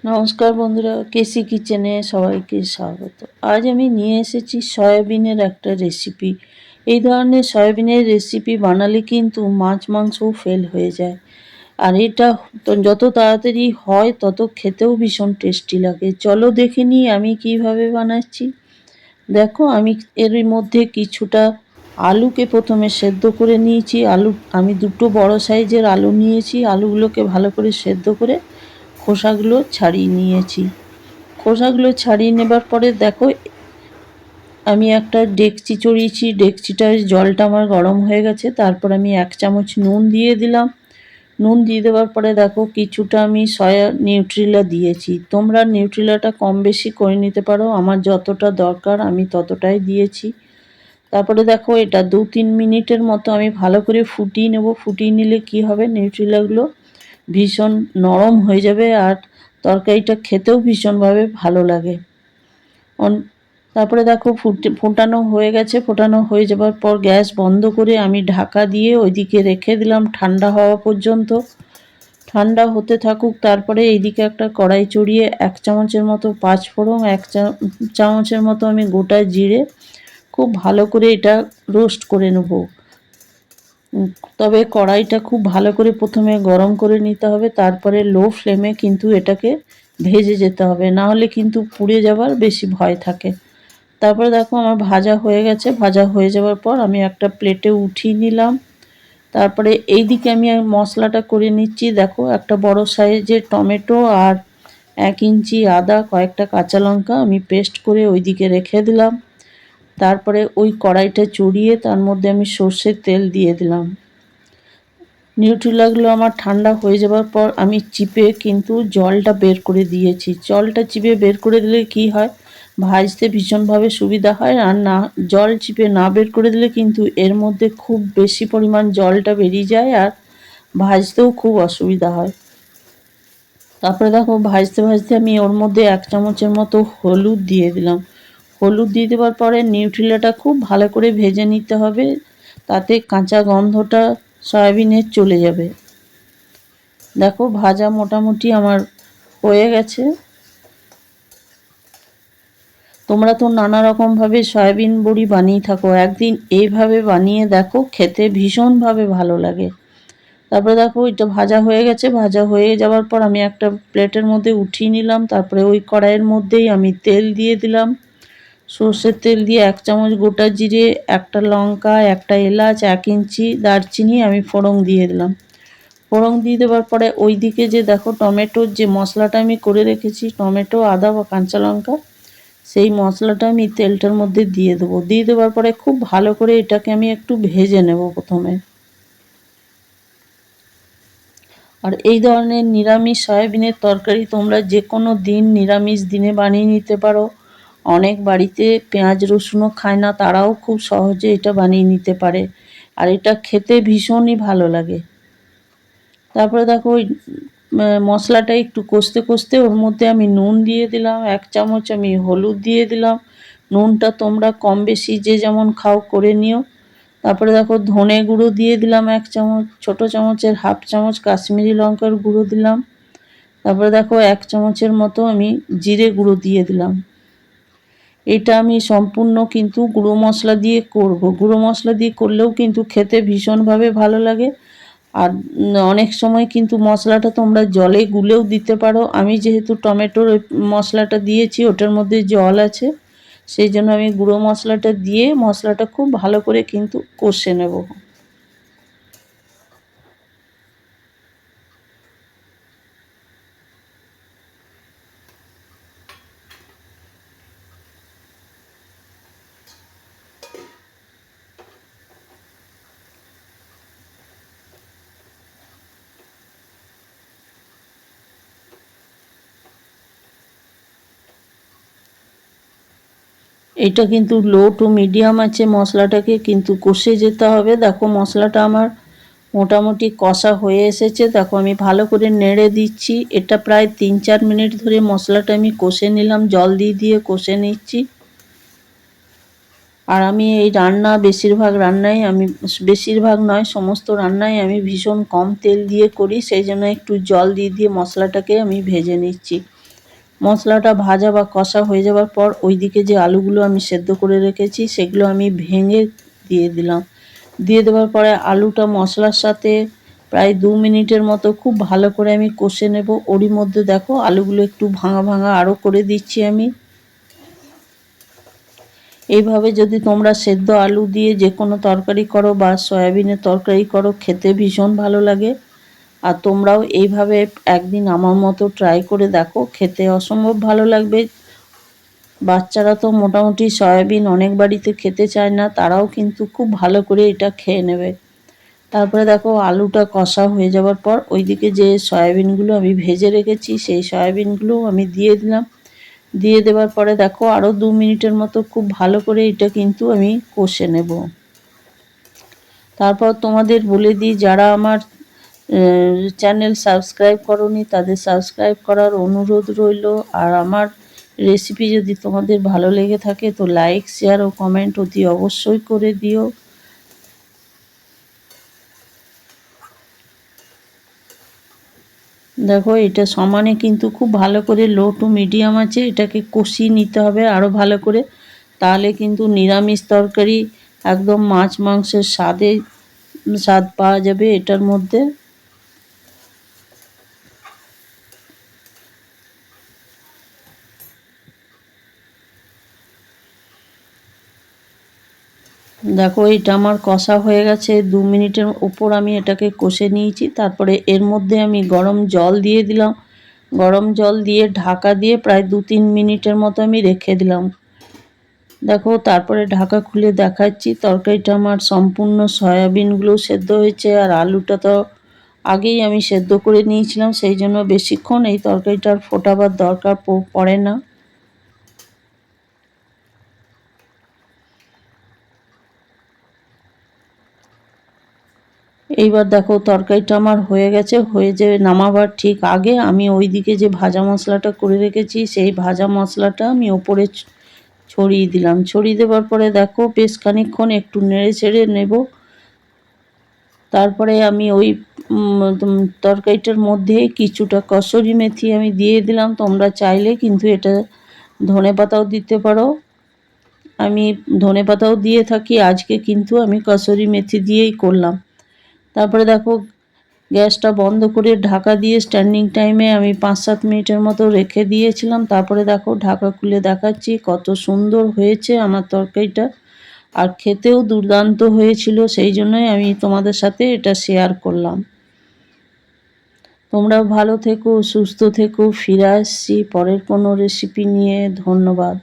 নমস্কার বন্ধুরা, কেসি কিচেনে সবাইকে স্বাগত। আজ আমি নিয়ে এসেছি সয়াবিনের একটা রেসিপি। এই ধরনের সয়াবিনের রেসিপি বানালে কিন্তু মাছ মাংসও ফেল হয়ে যায়। আর এটা যত তাড়াতাড়ি হয় তত খেতেও ভীষণ টেস্টি লাগে। চলো দেখে নিই আমি কিভাবে বানাচ্ছি। দেখো, আমি এর মধ্যে কিছুটা আলুকে প্রথমে সেদ্ধ করে নিয়েছি। আমি দুটো বড় সাইজের আলু নিয়েছি। আলুগুলোকে ভালো করে সেদ্ধ করে খোসাগুলো ছাড়িয়ে নিয়েছি। খোসাগুলো ছাড়িয়ে নেবার পরে দেখো, আমি একটা ডেকচি চড়িয়েছি। ডেকচিটার জলটা আমার গরম হয়ে গেছে। তারপর আমি 1 চামচ নুন দিয়ে দিলাম। নুন দিয়ে দেওয়ার পরে দেখো কিছুটা আমি সয়া নিউট্রিলা দিয়েছি। তোমরা নিউট্রিলাটা কম বেশি করে নিতে পারো। আমার যতটা দরকার আমি ততটাই দিয়েছি। তারপরে দেখো, এটা 2-3 মিনিটের মতো আমি ভালো করে ফুটিয়ে নেব। ফুটিয়ে নিলে কি হবে, নিউট্রিলাগুলো ভীষণ নরম হয়ে যাবে আর তরকারিটা খেতেও ভীষণভাবে ভালো লাগে। তারপরে দেখো ফোটানো হয়ে গেছে। ফোটানো হয়ে যাবার পর গ্যাস বন্ধ করে আমি ঢাকা দিয়ে ওইদিকে রেখে দিলাম ঠান্ডা হওয়া পর্যন্ত। ঠান্ডা হতে থাকুক। তারপরে এইদিকে একটা কড়াই চড়িয়ে 1 চামচের মতো পাঁচফোড়ন, 1 চামচের মতো আমি গোটা জিরে খুব ভালো করে এটা রোস্ট করে নেব। তবে কড়াইটা খুব ভালো করে প্রথমে গরম করে নিতে হবে। তারপরে লো ফ্লেমে কিন্তু এটাকে ভেজে যেতে হবে, না হলে কিন্তু পুড়ে যাবার বেশি ভয় থাকে। তারপরে দেখো আমার ভাজা হয়ে গেছে। ভাজা হয়ে যাওয়ার পর আমি একটা প্লেটে উঠিয়ে নিলাম। তারপরে এইদিকে আমি মশলাটা করে নিচ্ছি। দেখো, একটা বড় সাইজের টমেটো আর 1 ইঞ্চি আদা, কয়েকটা কাঁচা লঙ্কা আমি পেস্ট করে ওইদিকে রেখে দিলাম। তারপরে ওই কড়াইটা চড়িয়ে তার মধ্যে আমি সর্ষের তেল দিয়ে দিলাম। নিউট্রিলাগুলো আমার ঠান্ডা হয়ে যাওয়ার পর আমি চিপে কিন্তু জলটা বের করে দিয়েছি। জলটা চিপে বের করে দিলে কি হয়, ভাজতে ভীষণভাবে সুবিধা হয়। আর না, জল চিপে না বের করে দিলে কিন্তু এর মধ্যে খুব বেশি পরিমাণ জলটা বেরিয়ে যায় আর ভাজতেও খুব অসুবিধা হয়। তারপরে দেখো, ভাজতে ভাজতে আমি ওর মধ্যে 1 চামচের মতো হলুদ দিয়ে দিলাম। হলুদ দিয়ে দেওয়ার পরে নিউট্রিলাটা খুব ভালো করে ভেজে নিতে হবে, তাতে কাঁচা গন্ধটা সয়াবিনের চলে যাবে। দেখো, ভাজা মোটামুটি আমার হয়ে গেছে। তোমরা তো নানা রকমভাবে সয়াবিন বড়ি বানিয়ে থাকো, একদিন এইভাবে বানিয়ে দেখো, খেতে ভীষণভাবে ভালো লাগে। তারপরে দেখো, এটা ভাজা হয়ে গেছে। ভাজা হয়ে যাওয়ার পর আমি একটা প্লেটের মধ্যে উঠিয়ে নিলাম। তারপরে ওই কড়াইয়ের মধ্যেই আমি তেল দিয়ে দিলাম। সর্ষের তেল দিয়ে 1 চামচ গোটা জিরে, একটা লঙ্কা, একটা এলাচ, 1 ইঞ্চি দারচিনি আমি ফোড়ন দিয়ে দিলাম। ফোড়ন দিয়ে দেওয়ার পরে ওইদিকে যে দেখো টমেটোর যে মশলাটা আমি করে রেখেছি, টমেটো, আদা বা কাঁচা লঙ্কা, সেই মশলাটা আমি তেলটার মধ্যে দিয়ে দেবো। দিয়ে দেওয়ার পরে খুব ভালো করে এটাকে আমি একটু ভেজে নেব প্রথমে। আর এই ধরনের নিরামিষ সয়াবিনের তরকারি তোমরা যে কোনো দিন নিরামিষ দিনে বানিয়ে নিতে পারো। অনেক বাড়িতে পেঁয়াজ রসুনও খায় না, তারাও খুব সহজে এটা বানিয়ে নিতে পারে। আর এটা খেতে ভীষণই ভালো লাগে। তারপরে দেখো, ওই মশলাটা একটু কষতে কষতে ওর মধ্যে আমি নুন দিয়ে দিলাম। 1 চামচ আমি হলুদ দিয়ে দিলাম। নুনটা তোমরা কম বেশি যে যেমন খাও করে নিও। তারপরে দেখো, ধনে গুঁড়ো দিয়ে দিলাম 1 চামচ, ছোটো চামচের 1/2 চামচ কাশ্মীরি লঙ্কার গুঁড়ো দিলাম। তারপরে দেখো 1 চামচের মতো আমি জিরে গুঁড়ো দিয়ে দিলাম। এটা আমি সম্পূর্ণ কিন্তু গুঁড়ো মশলা দিয়ে করব। গুঁড়ো মশলা দিয়ে করলেও কিন্তু খেতে ভীষণভাবে ভালো লাগে। আর অনেক সময় কিন্তু মশলাটা তোমরা জলে গুলেও দিতে পারো। আমি যেহেতু টমেটোর ওই মশলাটা দিয়েছি, ওটার মধ্যে জল আছে, সেই জন্য আমি গুঁড়ো মশলাটা দিয়ে মশলাটা খুব ভালো করে কিন্তু কষে নেব। এটা কিন্তু লো টু মিডিয়াম আছে, মশলাটাকে কিন্তু কষে যেতে হবে। দেখো, মশলাটা আমার মোটামুটি কষা হয়ে এসেছে। দেখো, আমি ভালো করে নেড়ে দিচ্ছি। এটা প্রায় 3-4 মিনিট ধরে মশলাটা আমি কষে নিলাম, জল দিয়ে দিয়ে কষে নিচ্ছি। আর আমি এই বেশিরভাগ নয়, সমস্ত রান্নায় আমি ভীষণ কম তেল দিয়ে করি, সেই জন্য একটু জল দিয়ে দিয়ে মশলাটাকে আমি ভেজে নিচ্ছি। মশলাটা ভাজা বা কষা হয়ে যাওয়ার পর ওইদিকে যে আলুগুলো আমি সেদ্ধ করে রেখেছি সেগুলো আমি ভেঙে দিয়ে দিলাম। দিয়ে দেওয়ার পরে আলুটা মশলার সাথে প্রায় 2 মিনিটের মতো খুব ভালো করে আমি কষে নেব। ওরই মধ্যে দেখো আলুগুলো একটু ভাঙা ভাঙা আরও করে দিচ্ছি আমি। এইভাবে যদি তোমরা সেদ্ধ আলু দিয়ে যে কোনো তরকারি করো বা সয়াবিনের তরকারি করো, খেতে ভীষণ ভালো লাগে। আর তোমরাও এইভাবে একদিন আমার মতো ট্রাই করে দেখো, খেতে অসম্ভব ভালো লাগবে। বাচ্চারা তো মোটামুটি সয়াবিন অনেক বাড়িতে খেতে চায় না, তারাও কিন্তু খুব ভালো করে এটা খেয়ে নেবে। তারপরে দেখো আলুটা কষা হয়ে যাওয়ার পর ওইদিকে যে সয়াবিনগুলো আমি ভেজে রেখেছি সেই সয়াবিনগুলো আমি দিয়ে দিলাম। দিয়ে দেওয়ার পরে দেখো আরও 2 মিনিটের মতো খুব ভালো করে এটা কিন্তু আমি কষে নেব। তারপর তোমাদের বলে দিই, যারা আমার চ্যানেল সাবস্ক্রাইব করোনি তাদের সাবস্ক্রাইব করার অনুরোধ রইল। আর আমার রেসিপি যদি তোমাদের ভালো লেগে থাকে তো লাইক, শেয়ার ও কমেন্ট অতি অবশ্যই করে দিও। দেখো এটা সমানে কিন্তু খুব ভালো করে লো টু মিডিয়াম আছে এটাকে কষিয়ে নিতে হবে আরও ভালো করে, তাহলে কিন্তু নিরামিষ তরকারি একদম মাছ মাংসের স্বাদ পাওয়া যাবে এটার মধ্যে। দেখো এটা আমার কষা হয়ে গেছে, 2 মিনিটের উপর আমি এটাকে কষে নিয়েছি। তারপরে এর মধ্যে আমি গরম জল দিয়ে দিলাম। গরম জল দিয়ে ঢাকা দিয়ে প্রায় 2-3 মিনিটের মতো আমি রেখে দিলাম। দেখো তারপরে ঢাকা খুলে দেখাচ্ছি, তরকারিটা আমার সম্পূর্ণ সয়াবিনগুলো সেদ্ধ হয়েছে আর আলুটা তো আগেই আমি সেদ্ধ করে নিয়েছিলাম, সেই জন্য বেশিক্ষণ এই তরকারিটার ফোটাবার দরকার পড়ে না। এইবার দেখো তরকারিটা আমার হয়ে গেছে। হয়ে যে নামাবার ঠিক আগে আমি ওইদিকে যে ভাজা মশলাটা করে রেখেছি সেই ভাজা মশলাটা আমি ওপরে ছড়িয়ে দিলাম। ছড়িয়ে দেওয়ার পরে দেখো বেশ খানিকক্ষণ একটু নেড়ে ছেড়ে নেব। তারপরে আমি ওই তরকারিটার মধ্যে কিছুটা কসুরি মেথি আমি দিয়ে দিলাম। তোমরা চাইলে কিন্তু এটা ধনেপাতাও দিতে পারো, আমি ধনেপাতাও দিয়ে থাকি, আজকে কিন্তু আমি কসুরি মেথি দিয়েই করলাম। তারপরে দেখো গ্যাসটা বন্ধ করে ঢাকা দিয়ে স্ট্যান্ডিং টাইমে আমি 5-7 মিনিটের মতো রেখে দিয়েছিলাম। তারপরে দেখো ঢাকা খুলে দেখাচ্ছি কত সুন্দর হয়েছে আমার তরকারিটা, আর খেতেও দুর্দান্ত হয়েছিল, সেই জন্যই আমি তোমাদের সাথে এটা শেয়ার করলাম। তোমরাও ভালো থেকো, সুস্থ থেকো। ফিরে আসছি পরের কোনো রেসিপি নিয়ে। ধন্যবাদ।